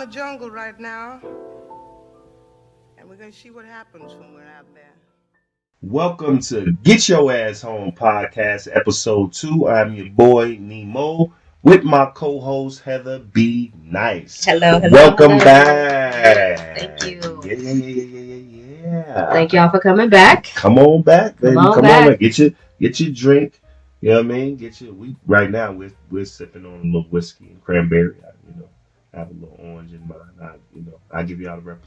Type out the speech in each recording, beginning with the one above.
our jungle right now, and we're going to see what happens when we're out there. Welcome to Get Your Ass Home Podcast, Episode 2. I'm your boy, Nemo, with my co-host, HeatherBNyce. Hello. Welcome back. Thank you. Yeah. Thank y'all for coming back. Come on back, baby. Come on back. Get your drink. You know what I mean? Right now, we're sipping on a little whiskey and cranberry. I have a little orange in mine. I'll give you all the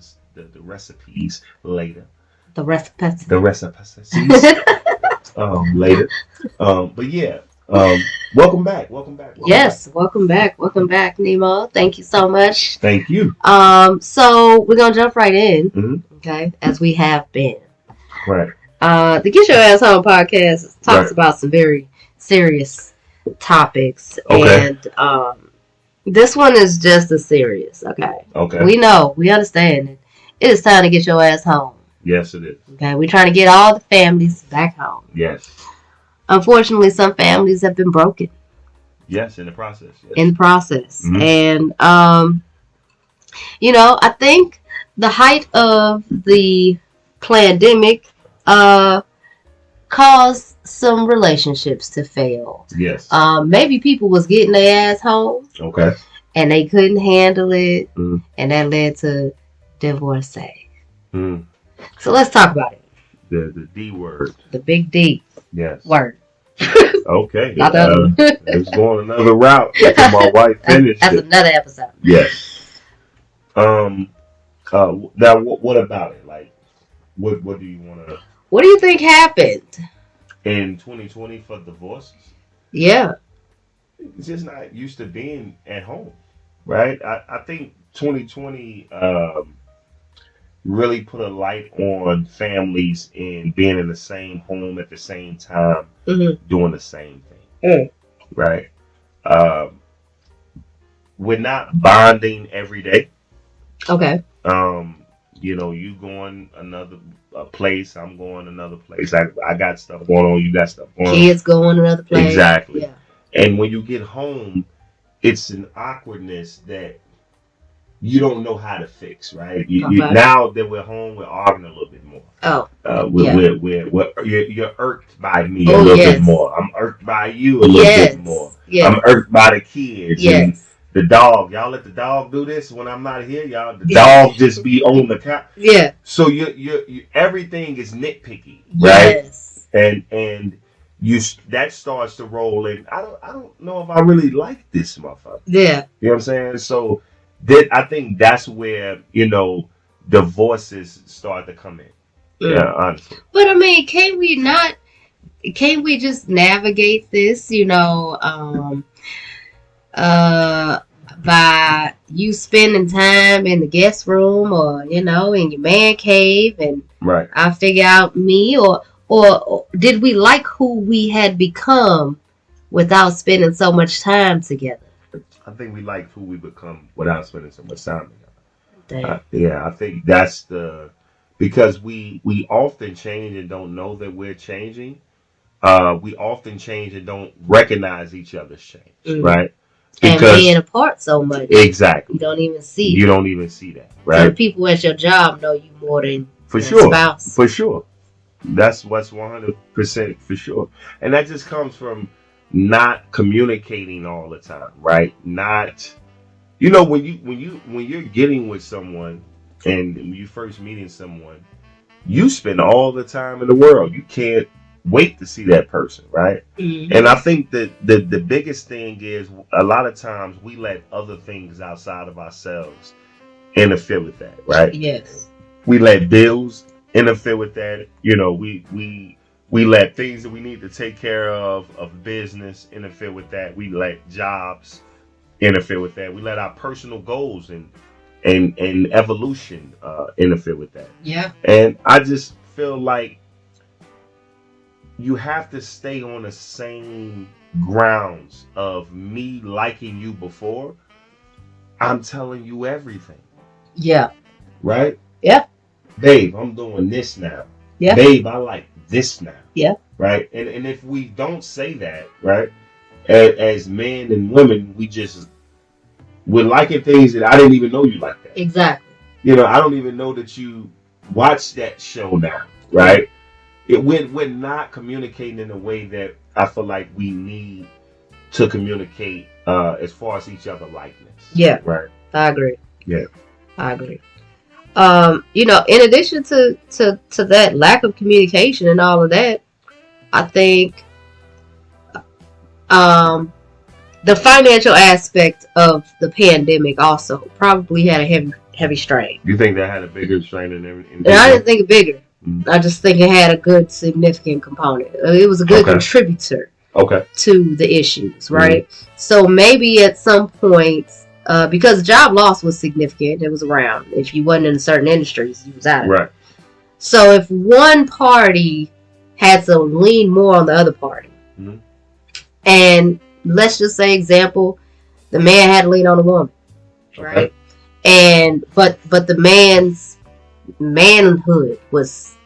recipes later. The recipes. Later. But yeah. Welcome back. Welcome back. Welcome back, Nemo. Thank you so much. Thank you. So we're gonna jump right in. Mm-hmm. Okay, as we have been. Right. The Get Your Ass Home podcast talks about some very serious topics, and this one is just as serious. Okay. We understand it. It is time to get your ass home. Yes, it is. Okay, we're trying to get all the families back home. Yes. Unfortunately, some families have been broken. Yes, in the process. Yes. Mm-hmm. And, I think the height of the pandemic caused some relationships to fail. Yes. Maybe people was getting their ass home. Okay. And they couldn't handle it. Mm. And that led to divorce. Mm. So let's talk about it. The D word. The big D. Yes. Word. Okay. Not the other one. It's going another route until my wife finished That's it. another episode. Yes. Now, what about it? Like, what do you want to... What do you think happened? In 2020 for divorces? Yeah. It's just not used to being at home, right? I think 2020 really put a light on families in being in the same home at the same time, doing the same thing, right? We're not bonding every day. Okay. You going another place, I'm going another place. I got stuff going on, you got stuff going on. Kids going another place. Exactly. Yeah. And when you get home, it's an awkwardness that you don't know how to fix, right? Now that we're home, we're arguing a little bit more. Oh. You're irked by me a little bit more. I'm irked by you a little bit more. Yes. I'm irked by the kids. Yes. And the dog. Y'all let the dog do this when I'm not here. Y'all, the dog just be on the couch. Yeah. So you everything is nitpicky, right? Yes. And that starts to roll in. I don't know if I really like this motherfucker. Yeah. You know what I'm saying? So I think that's where, divorces start to come in. Yeah, honestly. But I mean, can't we just navigate this, by you spending time in the guest room or, in your man cave, and right. I figure out me, or did we like who we had become without spending so much time together? I think we like who we become without spending so much time together. Damn. I think that's because we often change and don't know that we're changing. We often change and don't recognize each other's change, right? Because, and being apart so much. Exactly. You don't even see that, right? So the people at your job know you more than your spouse. For sure. That's what's 100% for sure. And that just comes from not communicating all the time, right? Not, when you're getting with someone and when you first meeting someone, you spend all the time in the world. You can't wait to see that person, right? Mm-hmm. And I think that the biggest thing is a lot of times we let other things outside of ourselves interfere with that, right? Yes. We let bills interfere with that. We let things that we need to take care of business interfere with that. We let jobs interfere with that. We let our personal goals and evolution interfere with that. Yeah. And I just feel like you have to stay on the same grounds of me liking you before I'm telling you everything. Yeah. Right? Yeah. Babe, I'm doing this now. Yeah. Babe, I like this now. Yeah. Right? And if we don't say that, right, as men and women, we just with liking things that I didn't even know you like that. Exactly. You know, I don't even know that you watch that show now, right? We're not communicating in a way that I feel like we need to communicate as far as each other likeness. Yeah. Right. I agree. Yeah. I agree. You know, in addition to that lack of communication and all of that, I think the financial aspect of the pandemic also probably had a heavy strain. You think that had a bigger strain than everything? And I didn't think it bigger. Mm-hmm. I just think it had a good significant component. It was a good contributor to the issues, right? Mm-hmm. So maybe at some point, because job loss was significant, it was around. If you wasn't in certain industries, you was out of it. Right. So if one party had to lean more on the other party, mm-hmm. and let's just say, example, the man had to lean on the woman, right? And but the man's manhood was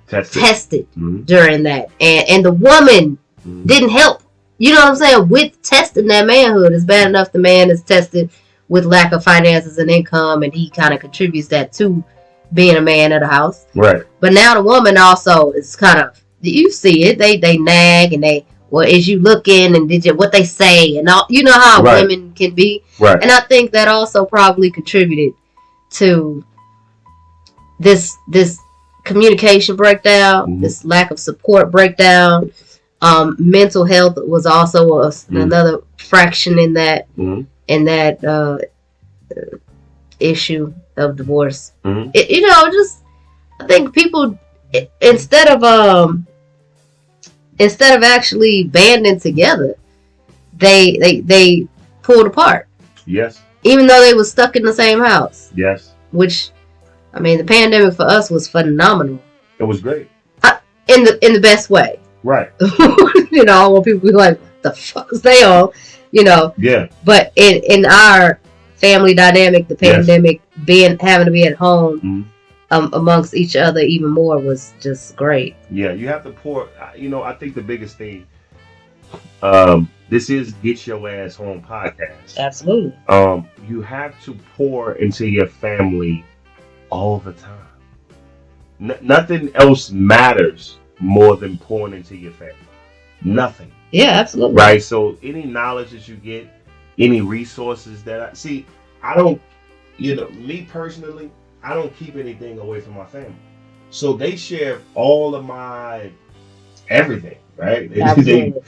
tested mm-hmm. during that, and the woman mm-hmm. didn't help. You know what I'm saying? With testing that manhood, it's bad enough the man is tested with lack of finances and income, and he kind of contributes that to being a man of the house. Right. But now the woman also is kind of, you see it, they nag and they, well, is you looking and what they say and all, you know how right. women can be. Right. And I think that also probably contributed to this communication breakdown, mm-hmm. this lack of support breakdown. Mental health was also mm-hmm. another fraction in that mm-hmm. Issue of divorce. Mm-hmm. I think people instead of actually banding together, they pulled apart. Yes. Even though they were stuck in the same house. Yes. Which, I mean, the pandemic for us was phenomenal. It was great. In the best way. Right. You know, I want people to be like, the fuck is they on? You know. Yeah. But in our family dynamic, the pandemic, having to be at home mm-hmm. Amongst each other even more was just great. Yeah, you have to pour. You know, I think the biggest thing. This is Get Your Ass Home Podcast. Absolutely. You have to pour into your family all the time. Nothing else matters more than pouring into your family. Nothing. Yeah, absolutely. Right. So any knowledge that you get, any resources I don't, me personally, I don't keep anything away from my family. So they share all of my everything, right? Absolutely.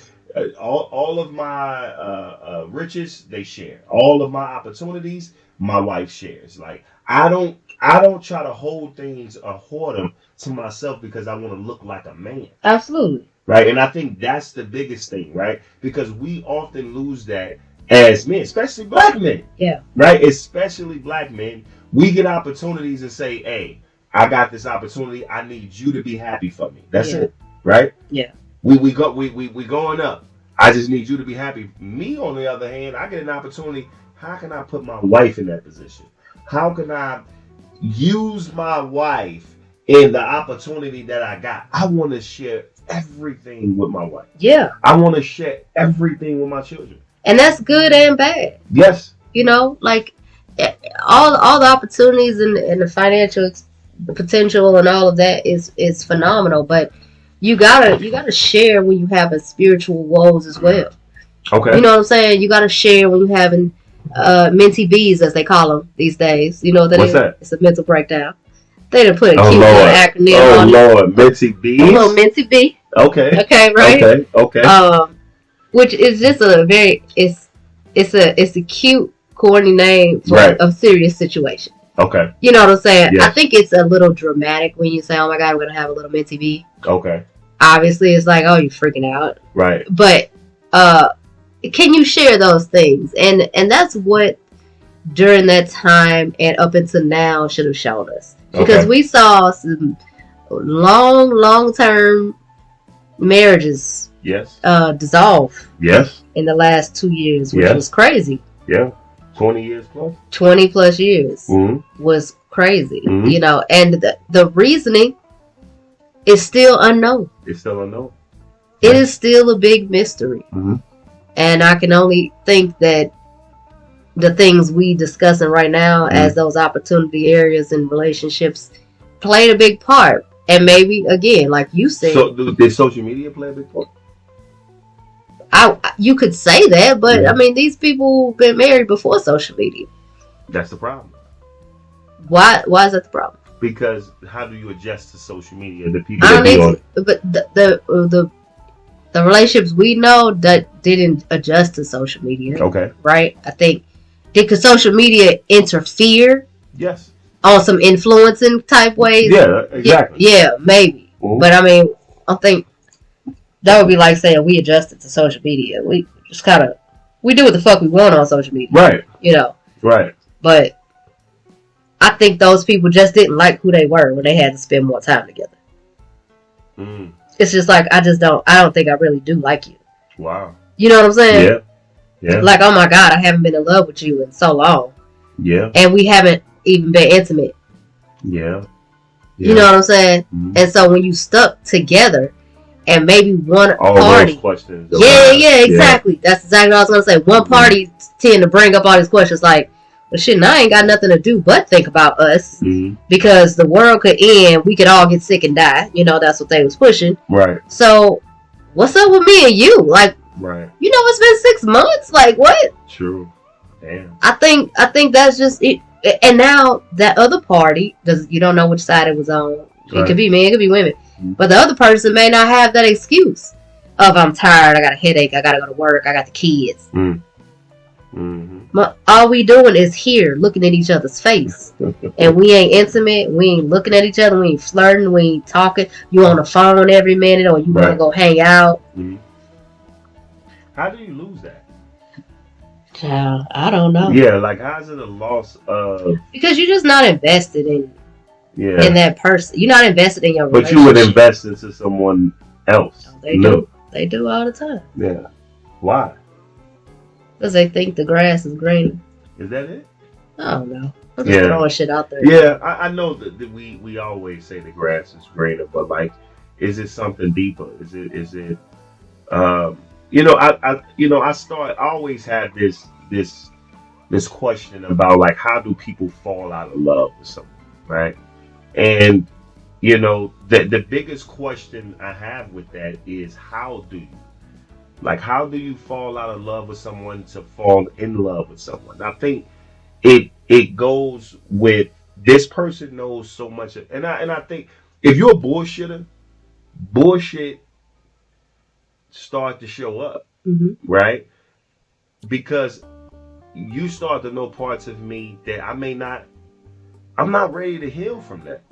All of my riches, they share. All of my opportunities, my wife shares. Like I don't try to hold things or hoard them to myself because I want to look like a man. Absolutely. Right. And I think that's the biggest thing, right? Because we often lose that as men, especially black men. Yeah. Right? Especially black men. We get opportunities and say, hey, I got this opportunity. I need you to be happy for me. That's it. Right? Yeah. We going up. I just need you to be happy. Me, on the other hand, I get an opportunity. How can I put my wife in that position? How can I use my wife in the opportunity that I got? I want to share everything with my wife. Yeah. I want to share everything with my children. And that's good and bad. Yes. You know, like all the opportunities and the financial potential and all of that is phenomenal. But you gotta share when you have a spiritual woes as well. Okay. You know what I'm saying? You gotta share when you're having mentee B's, as they call them these days. You know what that is? That? It's a mental breakdown. They done put a cute little acronym on it. Oh Lord, mentee B's. A little mentee B. Okay. Okay, right? Okay. Which is just it's a cute, corny name for a serious situation. Okay. You know what I'm saying? Yes. I think it's a little dramatic when you say, oh my God, we're going to have a little mentee B. Okay. Obviously, it's like, oh, you're freaking out. Right. But can you share those things? And that's what, during that time and up until now, should have shown us. Because we saw some long-term marriages dissolve. Yes. In the last 2 years, which was crazy. Yeah. 20 years plus? 20 plus years was crazy. Mm-hmm. You know, and the reasoning is still unknown. It's still unknown. It is still a big mystery. Mm-hmm. And I can only think that the things we discussing right now as those opportunity areas in relationships played a big part. And maybe, again, like you said... So, did social media play a big part? You could say that, but, I mean, these people been married before social media. That's the problem. Why is that the problem? Because how do you adjust to social media? The people that be on it. But the relationships we know that didn't adjust to social media. Okay. Right? I think, could social media interfere? Yes. On some influencing type ways? Yeah, exactly. Yeah, maybe. Mm-hmm. But I mean, I think that would be like saying we adjusted to social media. We just kind of, we do what the fuck we want on social media. Right. You know? Right. But I think those people just didn't like who they were when they had to spend more time together. Mm. It's just like, I don't think I really do like you. Wow. You know what I'm saying? Yeah. Yeah. Like, oh my God, I haven't been in love with you in so long. Yeah. And we haven't even been intimate. Yeah. You know what I'm saying? Mm-hmm. And so when you stuck together and maybe one all party. Those questions. Yeah, exactly. Yeah. That's exactly what I was going to say. One party tend to bring up all these questions like, well, shit, now I ain't got nothing to do but think about us because the world could end. We could all get sick and die. You know, that's what they was pushing. Right. So what's up with me and you? Like, right. You know, it's been 6 months. Like, what? True. Damn. I think that's just it. And now that other party, you don't know which side it was on. It could be men, it could be women. Mm-hmm. But the other person may not have that excuse of I'm tired, I got a headache, I got to go to work, I got the kids. But all we doing is here looking at each other's face. And we ain't intimate, we ain't looking at each other, we ain't flirting, we ain't talking. You on the phone every minute or you want to go hang out. Mm-hmm. How do you lose that? Child, I don't know. Yeah, like how's it a loss of... Because you're just not invested in that person. You're not invested in your relationship. But you would invest into someone else. Oh, they do. They do all the time. Yeah. Why? Because they think the grass is greener. Is that it? I don't know. I'm just throwing shit out there. Yeah, I know that we always say the grass is greener, but like, is it something deeper? Is it I always have this question about like how do people fall out of love with someone, right? And you know, the biggest question I have with that is how do you fall out of love with someone to fall in love with someone? I think it goes with this person knows so much, and I think if you're a bullshitter, bullshit start to show up, right? Because you start to know parts of me that I'm not ready to heal from that.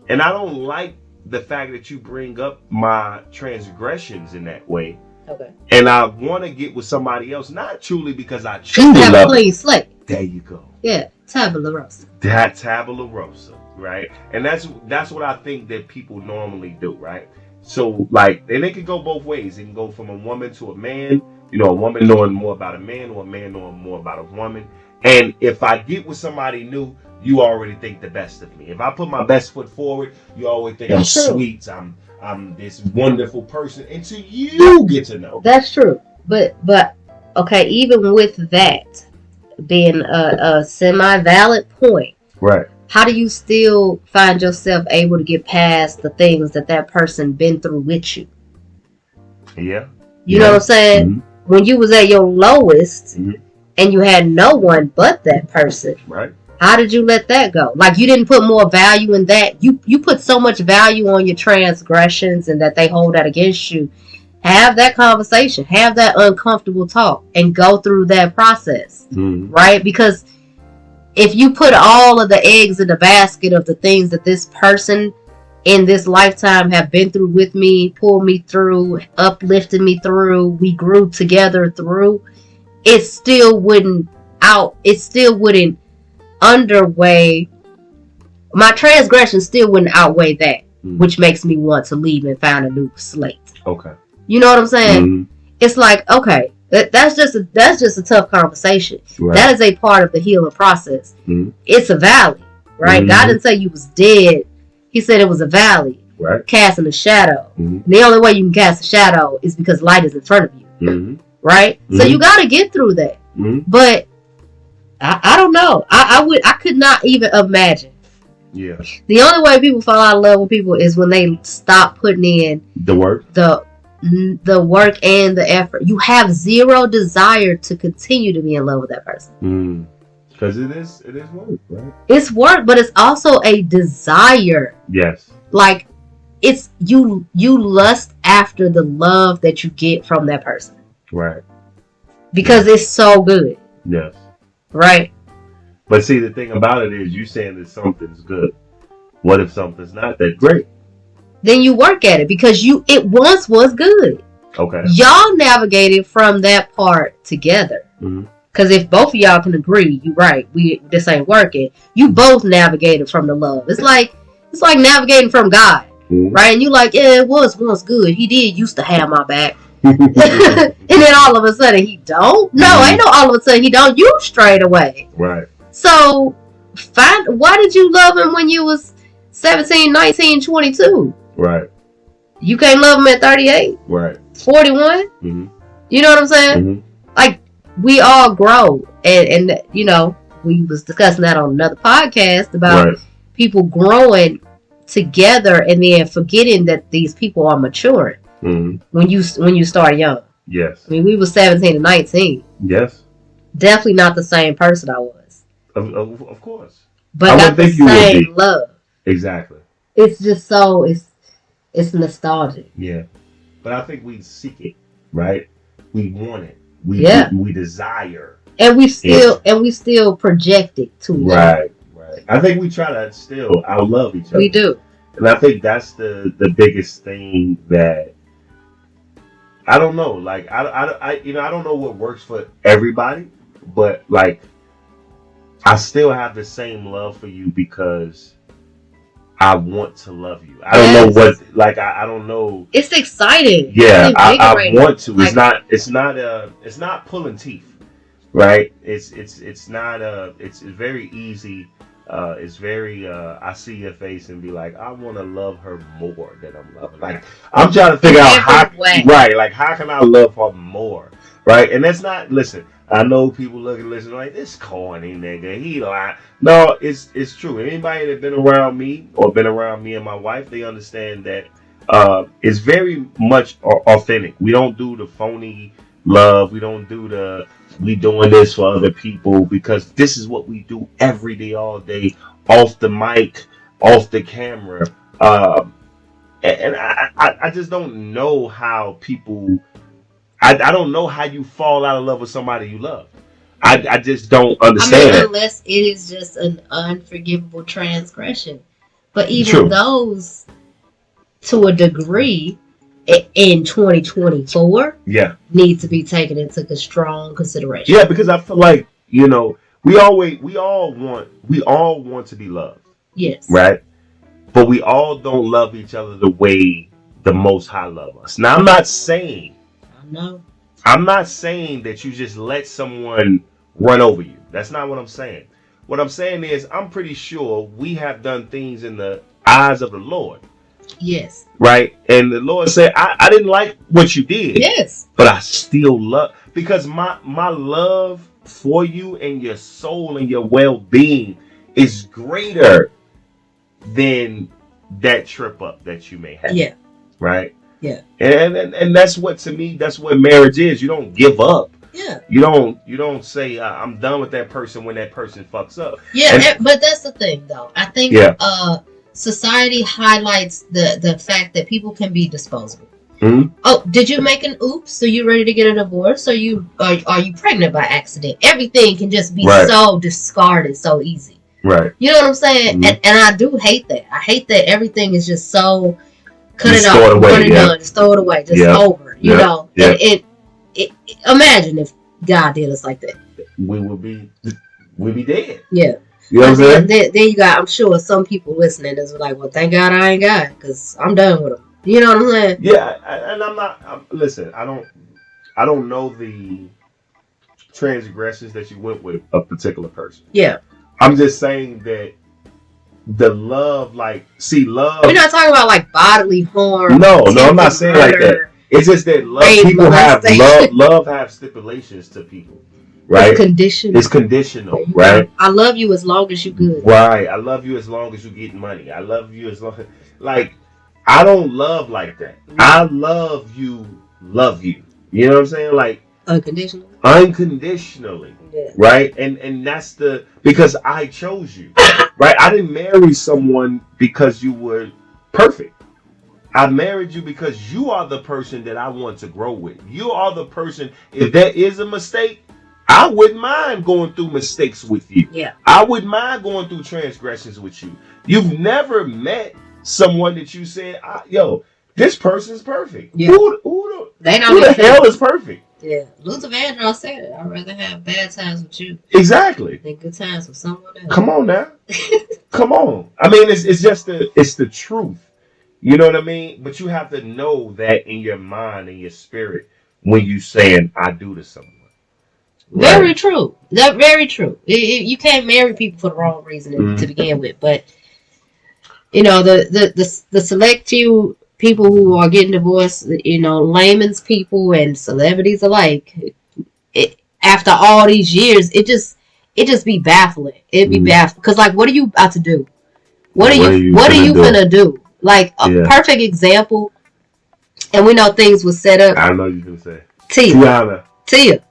And I don't like the fact that you bring up my transgressions in that way. Okay. And I want to get with somebody else, not truly because I truly love a clean slate. There you go. Yeah, tabula rasa. That tabula rasa, right? And that's what I think that people normally do, right? So, like, and it can go both ways. It can go from a woman to a man, you know, a woman knowing more about a man or a man knowing more about a woman. And if I get with somebody new, you already think the best of me. If I put my best foot forward, you always think I'm sweet, I'm this wonderful person until you get to know. That's true. But okay, even with that being a semi-valid point, right? How do you still find yourself able to get past the things that person been through with you? Yeah. You know what I'm saying? Mm-hmm. When you was at your lowest and you had no one but that person. Right. How did you let that go? Like you didn't put more value in that. You put so much value on your transgressions and that they hold that against you. Have that conversation. Have that uncomfortable talk and go through that process. Right? Because if you put all of the eggs in the basket of the things that this person in this lifetime have been through with me, pulled me through, uplifted me through, we grew together through, it still wouldn't underweigh, my transgression still wouldn't outweigh that, which makes me want to leave and find a new slate. Okay. You know what I'm saying? It's like, okay, that's just a tough conversation. Right. That is a part of the healing process. It's a valley, right? God didn't say you was dead. He said it was a valley, right? Casting a shadow. And the only way you can cast a shadow is because light is in front of you, right? So you got to get through that. But I don't know. I could not even imagine. Yeah. The only way people fall out of love with people is when they stop putting in the work, the work and the effort. You have zero desire to continue to be in love with that person. Because it is work, right? It's work, but it's also a desire. Yes. Like it's you lust after the love that you get from that person. Right. Because it's so good. Yes. Right. But see, the thing about it is, you saying that something's good. What if something's not that great? Then you work at it because it once was good. Okay. Y'all navigated from that part together. Because if both of y'all can agree, you're right, this ain't working. You both navigated from the love. It's like navigating from God, right? And you like, yeah, it was once good. He did used to have my back. And then all of a sudden he don't. No, ain't no all of a sudden he don't. You straight away. Right. So why did you love him when you was 17, 19, 22? Right. You can't love him at 38. Right. 41. You know what I'm saying? Like we all grow, and you know, we was discussing that on another podcast about people growing together and then forgetting that these people are maturing. When you start young. Yes. I mean, we were 17 and 19. Yes. Definitely not the same person I was. Of course. But not the same love. Exactly. It's just so it's nostalgic. Yeah. But I think we seek it, right? We want it. We desire. And we still project it to them. Right. I think we try to still outlove each other. We do. And I think that's the biggest thing that I don't know. Like I don't know what works for everybody, but like I still have the same love for you because I want to love you. I don't know what, like I don't know. It's exciting. Yeah, I want to. Like, it's not pulling teeth, right? It's not it's very easy. It's very I see your face and be like, I want to love her more than I'm loving. Like I'm trying to figure out how can I love her more, right? And that's not, listen, I know people look and listen like, this corny nigga, he lying. No, it's true. Anybody that's been around me or been around me and my wife, they understand that it's very much authentic. We don't do the phony love. We don't do we doing this for other people, because this is what we do every day, all day, off the mic, off the camera. And I just don't know how people, I don't know how you fall out of love with somebody you love. I just don't understand it. Unless it is just an unforgivable transgression. But even those, to a degree, in 2024, need to be taken into strong consideration. Yeah, because I feel like, you know, we all want to be loved. Yes. Right? But we all don't love each other the way the Most High love us. Now, I'm not saying that you just let someone run over you. That's not what I'm saying. What I'm saying is, I'm pretty sure we have done things in the eyes of the Lord. Yes. Right? And the Lord said, I didn't like what you did. Yes. But I still love, because my love for you and your soul and your well-being is greater than that trip up that you may have. Yeah. Right? Yeah. And that's what, to me, that's what marriage is. You don't give up. Yeah. You don't say, I'm done with that person when that person fucks up. Yeah, but that's the thing, though. I think society highlights the fact that people can be disposable. Mm-hmm. Oh, did you make an oops? So you ready to get a divorce? Are you pregnant by accident? Everything can just be so discarded so easy. Right. You know what I'm saying? Mm-hmm. And I do hate that. I hate that everything is just so cut it off, done, just throw it away, just over. You know? Yeah. And it imagine if God did us like that. We'd be dead. Yeah. You know what I'm saying? Then you got, I'm sure some people listening is like, well, thank God I ain't got it, because I'm done with them. You know what I'm saying? Yeah, and listen, I don't know the transgressions that you went with a particular person. Yeah. I'm just saying that the love, love. We're not talking about like bodily harm. No, I'm not saying like that. It's just that love, people have love have stipulations to people. right? It's conditional. It's conditional, right? I love you as long as you good. Right. I love you as long as you get money. I love you as long as, like, I don't love like that. I love you. You know what I'm saying? Like, unconditionally. Yeah. Right? And that's because I chose you. Right? I didn't marry someone because you were perfect. I married you because you are the person that I want to grow with. You are the person, if there is a mistake, I wouldn't mind going through mistakes with you. Yeah. I wouldn't mind going through transgressions with you. You've never met someone that you said, yo, this person's perfect. Yeah. Who the hell is perfect? Yeah. Luther Vandross said it. I'd rather have bad times with you. Exactly. Than good times with someone else. Come on now. Come on. I mean, it's just the truth. You know what I mean? But you have to know that in your mind and your spirit when you saying I do to someone. Right? Very true. That's very true. You can't marry people for the wrong reason to begin with. But you know, the select few people who are getting divorced, you know, layman's people and celebrities alike, after all these years, it just be baffling. It'd be baffling because, like, what are you about to do? What are you gonna do? Like a perfect example, and we know things were set up. I know you can say Tia. Oh, Tia.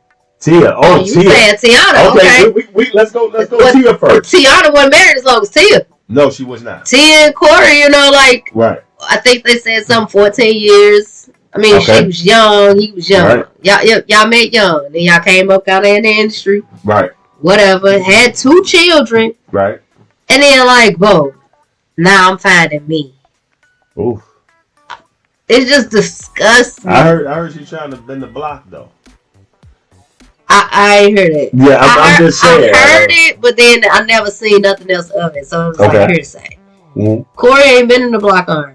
You said Tiana? Okay. We let's go Tia first. Tiana wasn't married as long as Tia. No, she was not. Tia and Corey, you know, like right. I think they said something 14 years. I mean, she was young, he was young. Right. Y'all met young, then y'all came up out in the industry. Right. Whatever. Had 2 children. Right. And then like, boom, now I'm finding me. Oof. It just disgusts me. I heard she trying to bend the block though. I ain't heard it. Yeah, I'm just saying. I heard it, but then I never seen nothing else of it, so it was like hearsay. Mm-hmm. Corey ain't been in the block on her.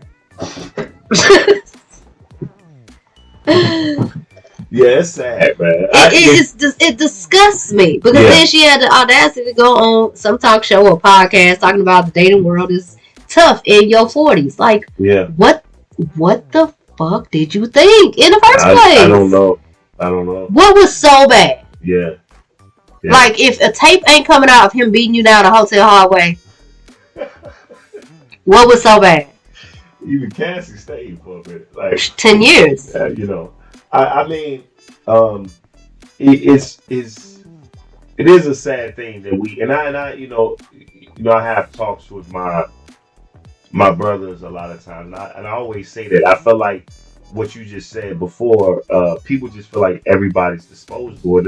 Yeah, it's sad, man. It disgusts me because then she had the audacity to go on some talk show or podcast talking about the dating world is tough in your 40s. Like, what the fuck did you think in the first place? I don't know. What was so bad? Yeah. Like, if a tape ain't coming out of him beating you down the hotel hallway, what was so bad? Even Cassie stayed for a bit, like 10 years. You know, I mean, it is a sad thing that we and I you know I have talks with my brothers a lot of times, and I always say that I feel like what you just said before, people just feel like everybody's disposable.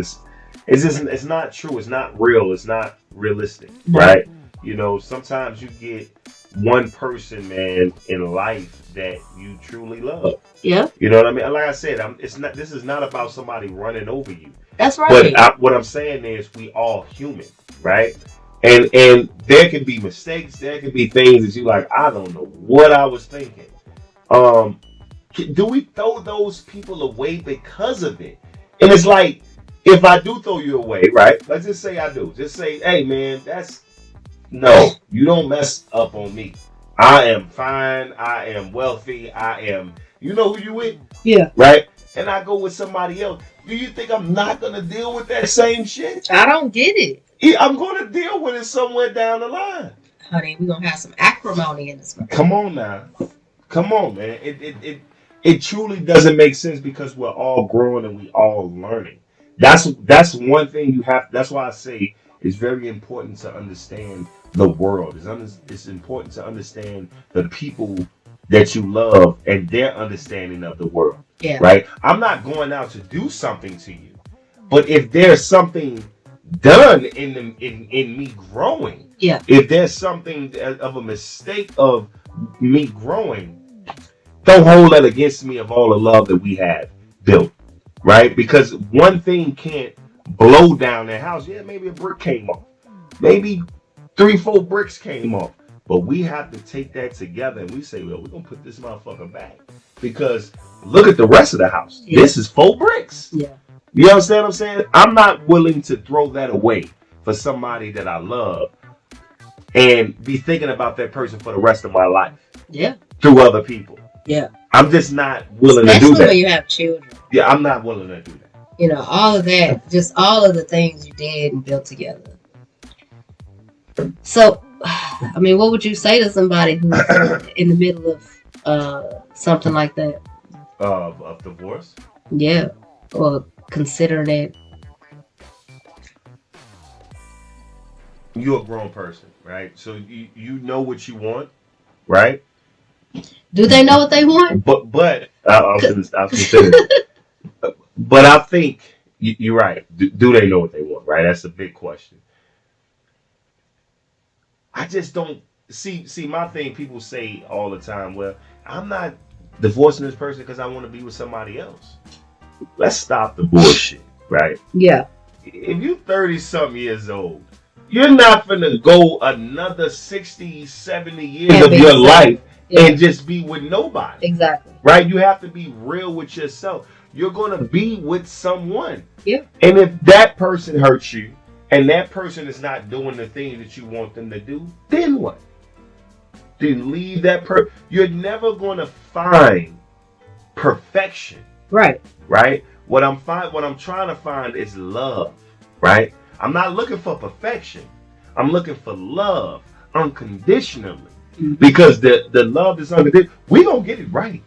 It's not true. It's not real. It's not realistic, right? You know, sometimes you get one person, man, in life that you truly love. Yeah. You know what I mean? Like I said, this is not about somebody running over you. That's right. But what I'm saying is we all human, right? And there can be mistakes. There can be things that you like, I don't know what I was thinking. Do we throw those people away because of it? And it's like, if I do throw you away, right? Let's just say I do. Just say, hey, man, no, you don't mess up on me. I am fine. I am wealthy. You know who you with? Yeah. Right? And I go with somebody else. Do you think I'm not going to deal with that same shit? I don't get it. I'm going to deal with it somewhere down the line. Honey, we're going to have some acrimony in this one. Come on now. Come on, man. It truly doesn't make sense because we're all growing and we all learning. That's one thing you have. That's why I say it's very important to understand the world. It's important to understand the people that you love and their understanding of the world. Yeah. Right? I'm not going out to do something to you. But if there's something done in me growing, if there's something of a mistake of me growing, don't hold that against me of all the love that we have built. Right? Because one thing can't blow down that house. Yeah, maybe a brick came off. Maybe 3-4 bricks came off. But we have to take that together and we say, well, we're going to put this motherfucker back. Because look at the rest of the house. Yeah. This is 4 bricks. Yeah. You understand what I'm saying? I'm not willing to throw that away for somebody that I love and be thinking about that person for the rest of my life. Yeah. Through other people. Yeah. I'm just not willing to do that. Especially when you have children. Yeah, I'm not willing to do that. You know, all of that, just all of the things you did and built together. So, I mean, what would you say to somebody who's in the middle of something like that? Of divorce? Yeah, or considering it. You're a grown person, right? So you know what you want, right? Do they know what they want? But I was considering. But I think you're right. Do they know what they want? Right? That's a big question. I just don't see my thing. People say all the time, "Well, I'm not divorcing this person because I want to be with somebody else." Let's stop the bullshit, right? Yeah. If you're 30-something years old, you're not gonna go another 60, 70 years of your life and just be with nobody. Exactly. Right? You have to be real with yourself. You're going to be with someone. Yeah. And if that person hurts you and that person is not doing the thing that you want them to do, then what? Then leave that person. You're never going to find perfection. Right. Right? What I'm trying to find is love. Right? I'm not looking for perfection. I'm looking for love unconditionally. Mm-hmm. Because the love is unconditional. We're going to get it right.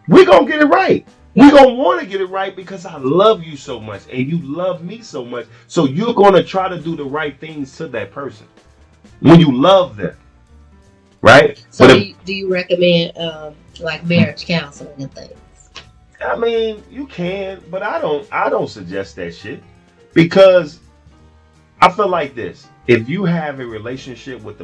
We're going to get it right. We're going to want to get it right because I love you so much and you love me so much. So you're going to try to do the right things to that person when you love them. Right? So do you recommend like marriage counseling and things? I mean, you can, but I don't suggest that shit because I feel like this. If you have a relationship with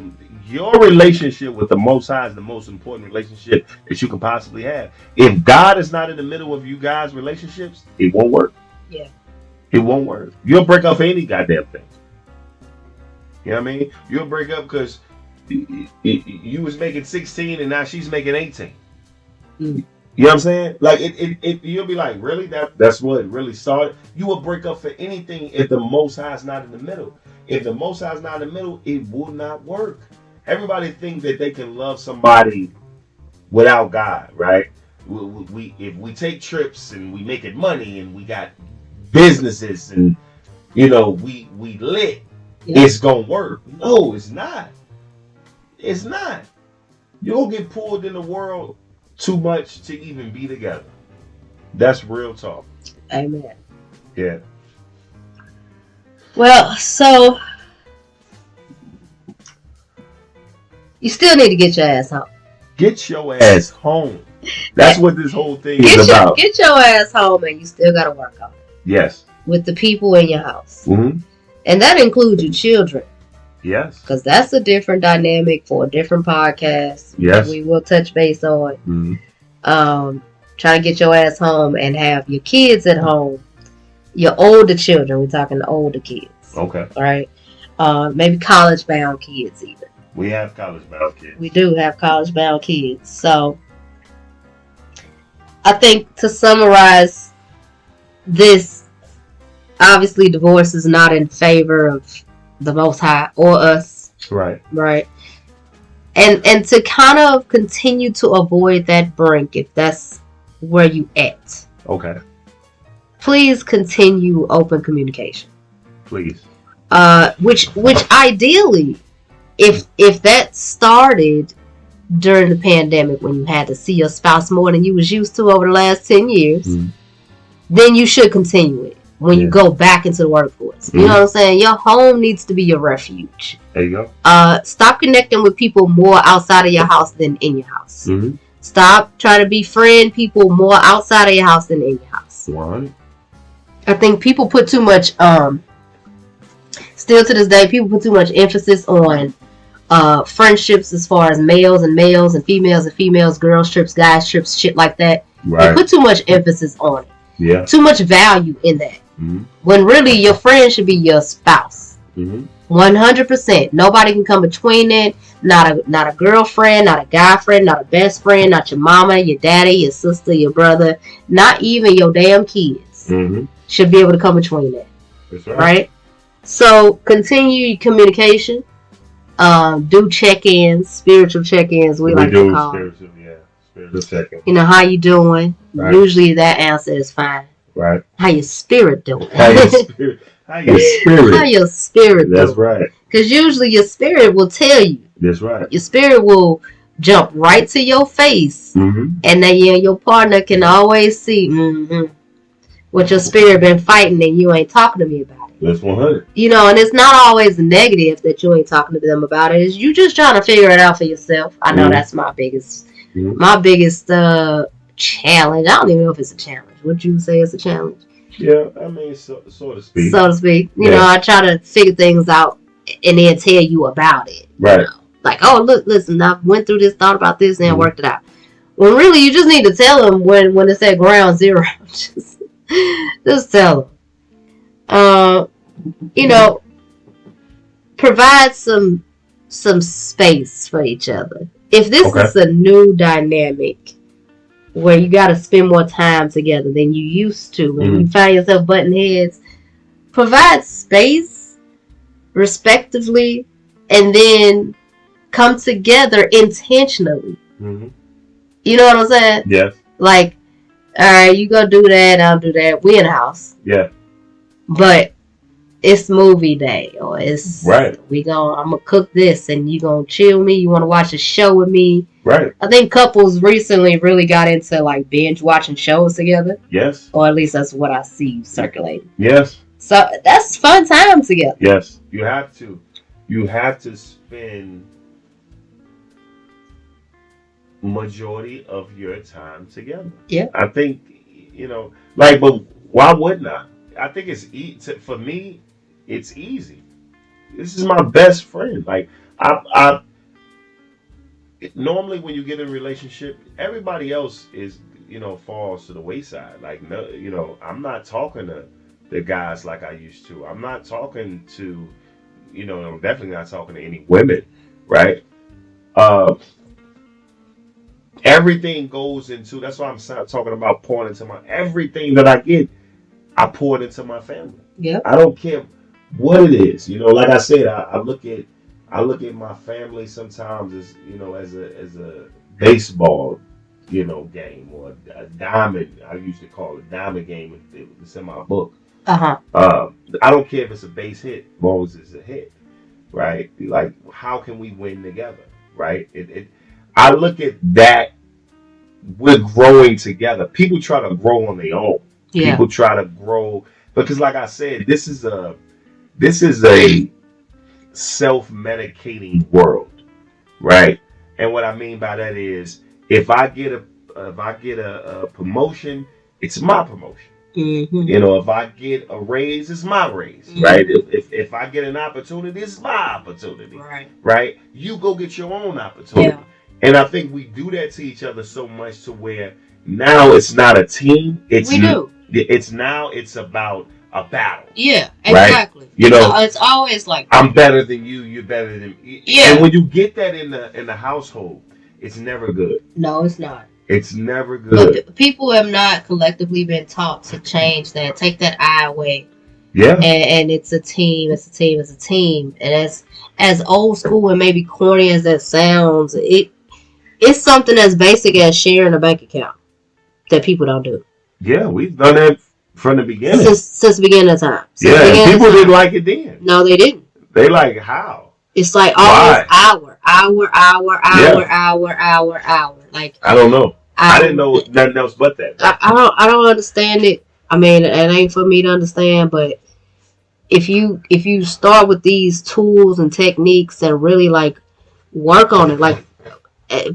your relationship with the Most High is the most important relationship that you can possibly have. If God is not in the middle of you guys' relationships, it won't work. Yeah. It won't work. You'll break up for any goddamn thing. You know what I mean? You'll break up because you was making 16 and now she's making 18. Mm. You know what I'm saying? Like you'll be like, really? That's what it really started. You will break up for anything if the Most High is not in the middle. If the Most High is not in the middle, it will not work. Everybody thinks that they can love somebody without God, right? If we take trips and we making money and we got businesses and we lit, it's gonna work. No, it's not. It's not. You'll get pulled in the world too much to even be together. That's real talk. Amen. Yeah. Well, so you still need to get your ass home. Get your ass home. That's what this whole thing is about. Get your ass home, and you still got to work on it. Yes. With the people in your house. Mm-hmm. And that includes your children. Yes. Because that's a different dynamic for a different podcast. Yes. We will touch base on. Mm-hmm. Trying to get your ass home and have your kids at home. Your older children. We're talking the older kids. Okay. All right. Maybe college-bound kids even. We have college-bound kids. We do have college-bound kids. So, I think to summarize this, obviously divorce is not in favor of the Most High or us. Right. Right. And to kind of continue to avoid that brink, if that's where you at. Okay. Please continue open communication. Please. Which ideally, if that started during the pandemic when you had to see your spouse more than you was used to over the last 10 years, then you should continue it when you go back into the workforce. You know what I'm saying? Your home needs to be your refuge. There you go. Stop connecting with people more outside of your house than in your house. Mm-hmm. Stop trying to befriend people more outside of your house than in your house. Right. I think people put too much, still to this day, people put too much emphasis on friendships as far as males and females, girls trips, guys trips, shit like that. Right. They put too much emphasis on it. Yeah. Too much value in that. Mm-hmm. When really your friend should be your spouse. Mm-hmm. 100%. Nobody can come between that. Not a girlfriend, not a guy friend, not a best friend, not your mama, your daddy, your sister, your brother, not even your damn kids. Mm-hmm. Should be able to come between that. That's right. Right? So continue communication. Do check-ins, spiritual check-ins. We like to call spiritual check-ins. You know, how you doing? Right. Usually that answer is fine. Right. How your spirit doing? How your spirit? How your spirit? That's right. Because usually your spirit will tell you. That's right. Your spirit will jump right to your face, and then your partner can always see what your spirit been fighting, and you ain't talking to me about it. That's 100. And it's not always negative that you ain't talking to them about it. It's you just trying to figure it out for yourself. I know that's my biggest challenge. I don't even know if it's a challenge. Would you say it's a challenge? Yeah, I mean, so to speak. So to speak. You know, I try to figure things out and then tell you about it. Right. Like, oh, look, listen, I went through this, thought about this, and worked it out. Well, really, you just need to tell them when it's at ground zero. just tell them. Provide some space for each other. If this is a new dynamic where you got to spend more time together than you used to, and you find yourself butting heads, provide space, respectively, and then come together intentionally. You know what I'm saying? Yes. Like, all right, you go do that, I'll do that. We in the house. Yeah. But it's movie day, or it's right. I'm gonna cook this, and you gonna chill me. You want to watch a show with me? Right. I think couples recently really got into like binge watching shows together. Yes. Or at least that's what I see circulating. Yes. So that's fun time together. Yes. You have to spend majority of your time together. Yeah. I think, but why wouldn't I? I think it's for me, it's easy. This is my best friend. Like, I normally when you get in a relationship, everybody else is, falls to the wayside. Like, no, I'm not talking to the guys like I used to. I'm not talking to, I'm definitely not talking to any women, right? Everything goes into, that's why I'm talking about pouring into everything that I get, I pour it into my family. Yeah. I don't care what it is. Like I said, I look at my family sometimes as a baseball, game, or a diamond. I used to call it diamond game. It's in my book. I don't care if it's a base hit, as long as it's a hit, right? Like, how can we win together, right? I look at that. We're growing together. People try to grow on their own. Yeah. People try to grow because, like I said, this is a self-medicating world, right? And what I mean by that is, if I get a promotion, it's my promotion. If I get a raise, it's my raise, right? If I get an opportunity, it's my opportunity, right? You go get your own opportunity. Yeah. And I think we do that to each other so much to where now it's not a team. It's about a battle. Yeah, exactly. Right? It's always like I'm better than you. You're better than me. Yeah. And when you get that in the household, it's never good. No, it's not. It's never good. But people have not collectively been taught to change that. Take that I away. Yeah. And it's a team. It's a team. It's a team. And as old school and maybe corny as that sounds, it's something as basic as sharing a bank account that people don't do. Yeah, we've done that from the beginning. Since the beginning of time. People didn't like it then. No, they didn't. They like, how? It's like always hour. Like, I don't know. I didn't know nothing else but that. I don't understand it. I mean, it ain't for me to understand, but if you start with these tools and techniques and really like work on it, like,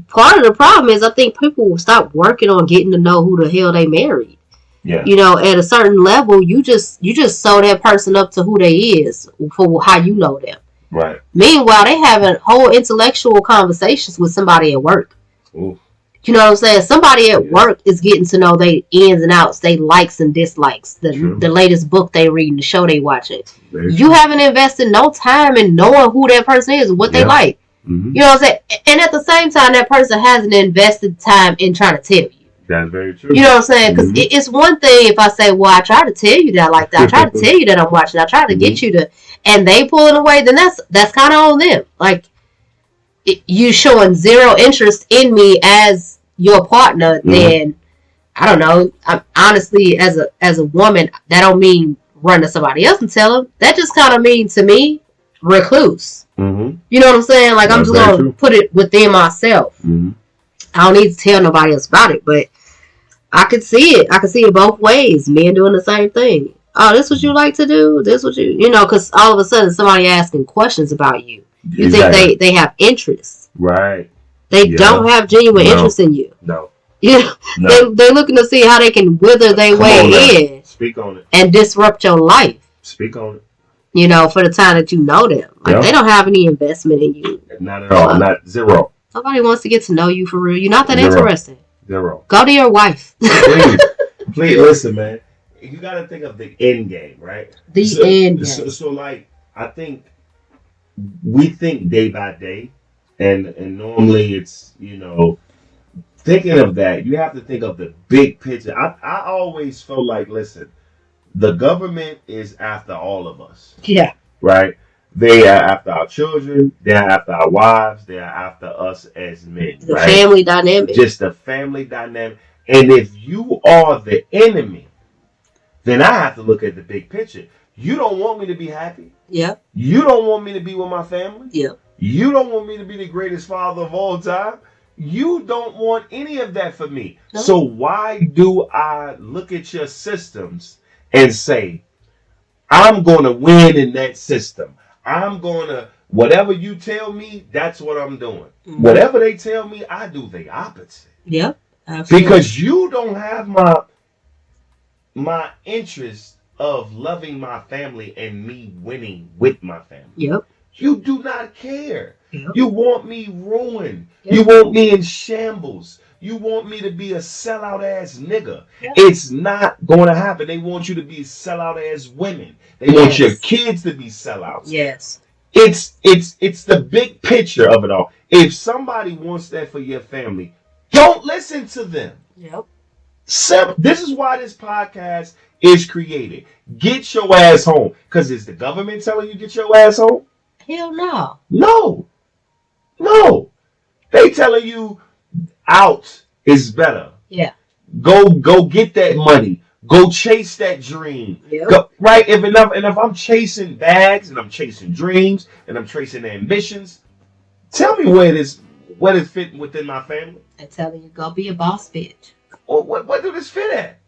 part of the problem is I think people will stop working on getting to know who the hell they married. Yeah. At a certain level, you just sew that person up to who they is for how you know them. Right. Meanwhile, they having whole intellectual conversations with somebody at work. Ooh. You know what I'm saying? Somebody at work is getting to know their ins and outs, they likes and dislikes, the latest book they reading, the show they watching. You haven't invested no time in knowing who that person is and what they like. Mm-hmm. You know what I'm saying? And at the same time, that person hasn't invested time in trying to tell you. That's very true. You know what I'm saying? Because it's one thing if I say, well, I try to tell you that I like that. I try to tell you that I'm watching. I try to get you to, and they pulling away, then that's kind of on them. Like, you showing zero interest in me as your partner, then I don't know. Honestly, as a woman, that don't mean run to somebody else and tell them. That just kind of means to me recluse. Mm-hmm. You know what I'm saying? Like, I'm just gonna put it within myself. Mm-hmm. I don't need to tell nobody else about it, but I could see it. I could see it both ways. Men doing the same thing. Oh, this what you like to do? This what you know? Because all of a sudden somebody asking questions about you. You think they have interest, right? They don't have genuine interest in you. No. Yeah, no. They're looking to see how they can wither their way in. Speak on it. And disrupt your life. Speak on it. You know, for the time that you know them. Like, they don't have any investment in you. Not at all. Not zero. Nobody wants to get to know you for real. You're not that interesting. Zero. Go to your wife. Please listen, man. You got to think of the end game, right? The end game. So, like, I think we think day by day, and normally it's, you know, thinking of that, you have to think of the big picture. I always feel like, listen, the government is after all of us. Yeah. Right? They are after our children. They are after our wives. They are after us as men. The family dynamic. Just the family dynamic. And if you are the enemy, then I have to look at the big picture. You don't want me to be happy. Yeah. You don't want me to be with my family. Yeah. You don't want me to be the greatest father of all time. You don't want any of that for me. No. So why do I look at your systems and say, I'm going to win in that system? I'm going to, whatever you tell me, that's what I'm doing. Mm-hmm. Whatever they tell me, I do the opposite. Yeah, absolutely. Because you don't have my interest of loving my family and me winning with my family. Yep. You do not care. Yep. You want me ruined. Yep. You want me in shambles. You want me to be a sellout ass nigga. Yep. It's not going to happen. They want you to be sellout ass women. They want your kids to be sellouts. Yes. It's the big picture of it all. If somebody wants that for your family, don't listen to them. Yep. This is why this podcast is created. Get your ass home. Because is the government telling you get your ass home? Hell no. No. They telling you out is better. Yeah. Go get that money. Go chase that dream. Yep. Go, right? If I'm chasing bags and I'm chasing dreams and I'm chasing ambitions, tell me where it fit within my family. I'm telling you, go be a boss bitch. Well, what do this fit at?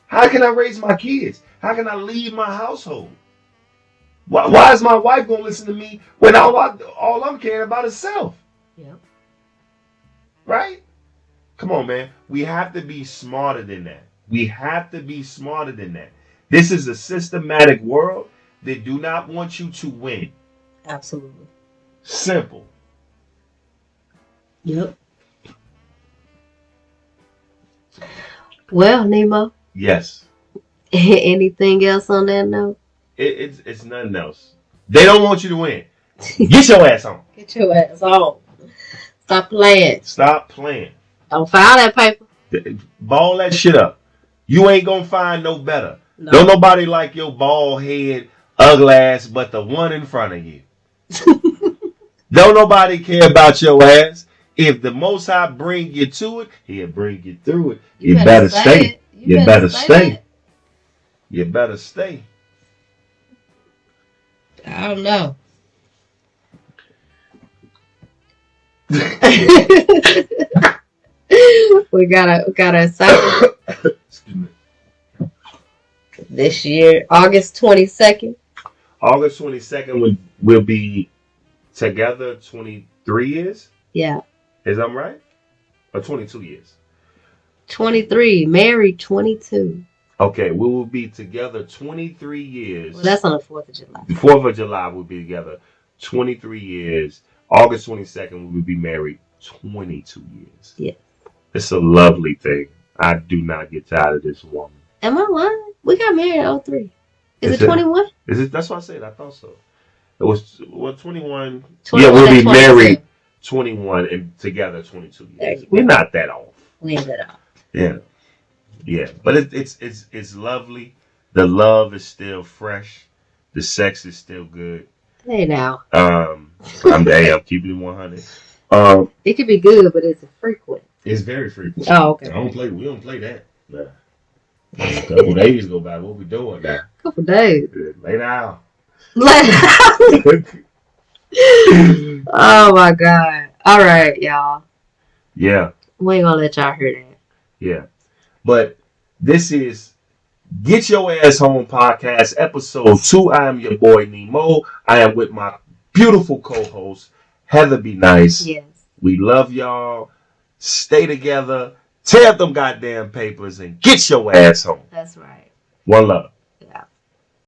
How can I raise my kids? How can I lead my household? Why is my wife going to listen to me when all I'm caring about is self? Yep. Right? Come on, man. We have to be smarter than that. This is a systematic world. They do not want you to win. Absolutely. Simple. Yep. Well, Nemo. Yes. Anything else on that note? It's nothing else. They don't want you to win. Get your ass on. Get your ass on. Stop playing. Don't file that paper. Ball that shit up. You ain't gonna find no better. No. Don't nobody like your bald head, ugly ass, but the one in front of you. Don't nobody care about your ass. If the Most High bring you to it, He'll bring you through it. You better stay. You better stay. You better stay. I don't know. we got a assignment this year, August 22nd. August 22nd we'll be together 23 years. Yeah. Is that right? Or 22 years? 23. Married 22. Okay, we will be together 23 years. Well, that's on the 4th of July. The 4th of July, we'll be together 23 years. August 22nd, we will be married 22 years. Yeah. It's a lovely thing. I do not get tired of this woman. Am I lying? We got married in 03. Is it 21? Is it? That's what I said. I thought so. It was 21. Yeah, we'll be married 21 and together 22 years. We're not that off. We ain't that off. Yeah. Yeah, but it's lovely. The love is still fresh. The sex is still good. Hey now. I'm keeping it 100. It could be good, but it's frequent. It's very frequent. Oh, okay. We don't play that. Yeah. A couple days go by. What we doing now? Couple days. Lay down. Oh my God. All right, y'all. Yeah. We ain't gonna let y'all hear that. Yeah. But this is Get Your Ass Home Podcast, episode 2. I am your boy Nimo. I am with my beautiful co-host, HeatherBNyce. Yes. We love y'all. Stay together. Tear up them goddamn papers and get your ass home. That's right. One love.